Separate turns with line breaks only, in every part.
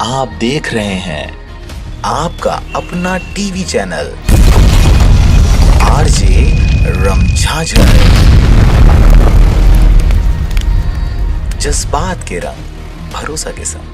आप देख रहे हैं आपका अपना टीवी चैनल आरजे रमझाझर। जज्बात के रंग, भरोसा के संग।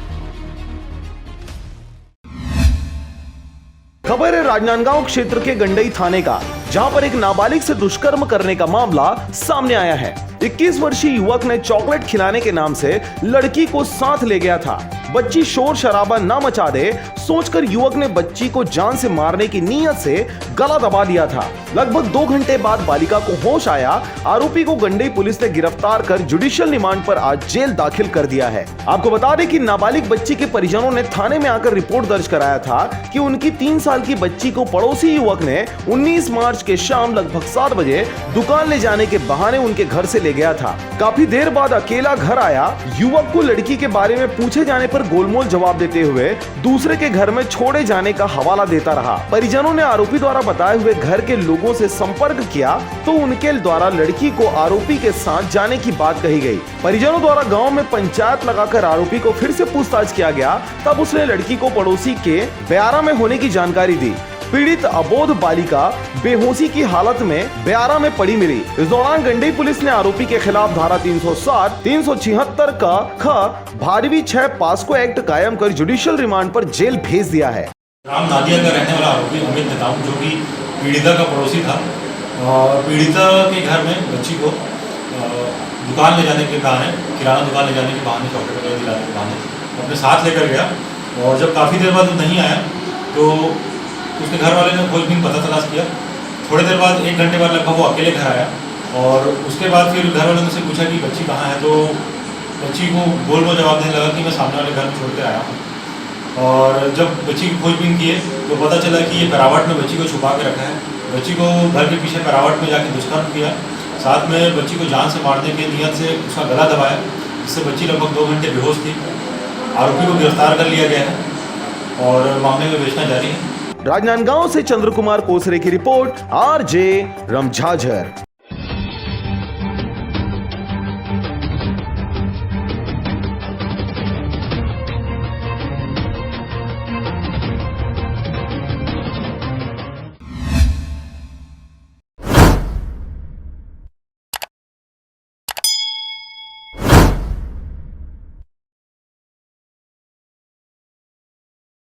खबर है राजनांदगांव क्षेत्र के गंडई थाने का, जहां पर एक नाबालिग से दुष्कर्म करने का मामला सामने आया है। 21 वर्षीय युवक ने चॉकलेट खिलाने के नाम से लड़की को साथ ले गया था। बच्ची शोर शराबा ना मचा दे सोचकर युवक ने बच्ची को जान से मारने की नीयत से गला दबा दिया था। लगभग 2 घंटे बाद बालिका को होश आया। आरोपी को गंडई पुलिस ने गिरफ्तार कर जुडिशियल रिमांड पर आज जेल दाखिल कर दिया है। आपको बता दें कि नाबालिग बच्ची के परिजनों ने थाने में आकर रिपोर्ट दर्ज कराया था कि उनकी 3 साल की बच्ची को पड़ोसी युवक ने 19 मार्च के शाम लगभग 7 बजे दुकान ले जाने के बहाने उनके घर से ले गया था। काफी देर बाद अकेला घर आया युवक को लड़की के बारे में पूछे जाने पर गोलमोल जवाब देते हुए दूसरे के घर में छोड़े जाने का हवाला देता रहा। परिजनों ने आरोपी द्वारा बताए हुए घर के लोगों से संपर्क किया तो उनके द्वारा लड़की को आरोपी के साथ जाने की बात कही गई। परिजनों द्वारा गांव में पंचायत लगाकर आरोपी को फिर से पूछताछ किया गया, तब उसने लड़की को पड़ोसी के ब्यारा में होने की जानकारी दी। पीड़ित अबोध बालिका बेहोशी की हालत में ब्यारा में पड़ी मिली। इस दौरान गंडई पुलिस ने आरोपी के खिलाफ धारा 360, 376 का ख भारवी 6 पास्को एक्ट कायम कर जुडिशियल रिमांड पर जेल भेज दिया है।
राम नादिया का रहने वाला आरोपी अमित नेताम, जो कि पीड़िता का पड़ोसी था, और पीड़िता के घर में बच्ची को दुकान ले जाने के बहाने, किराना दुकान ले जाने के बहाने, चॉकलेट वगैरह दिलाने के बहाने अपने साथ लेकर गया। और जब काफ़ी देर बाद वो नहीं आया तो उसके घर वाले ने खोजबीन पता तलाश किया। थोड़ी देर बाद 1 घंटे बाद लगभग वो अकेले घर आया, और उसके बाद फिर घर वालों ने से पूछा कि बच्ची कहाँ है, तो बच्ची को गोल गोल जवाब देने लगा कि मैं सामने वाले घर में छोड़ कर आया हूँ। और जब बच्ची की खोजबीन किए तो पता चला कि ये करावट में बच्ची को छुपा के रखा है। बच्ची को घर के पीछे करावट में जाके दुष्कर्म किया, साथ में बच्ची को जान से मारने की नीयत से उसका गला दबाया, जिससे बच्ची लगभग 2 घंटे बेहोश थी। आरोपी को गिरफ्तार कर लिया गया है और मामले में विवेचना जारी है।
राजनांदगांव से चंद्र कुमार कोसरे की रिपोर्ट, आरजे रमझाझर।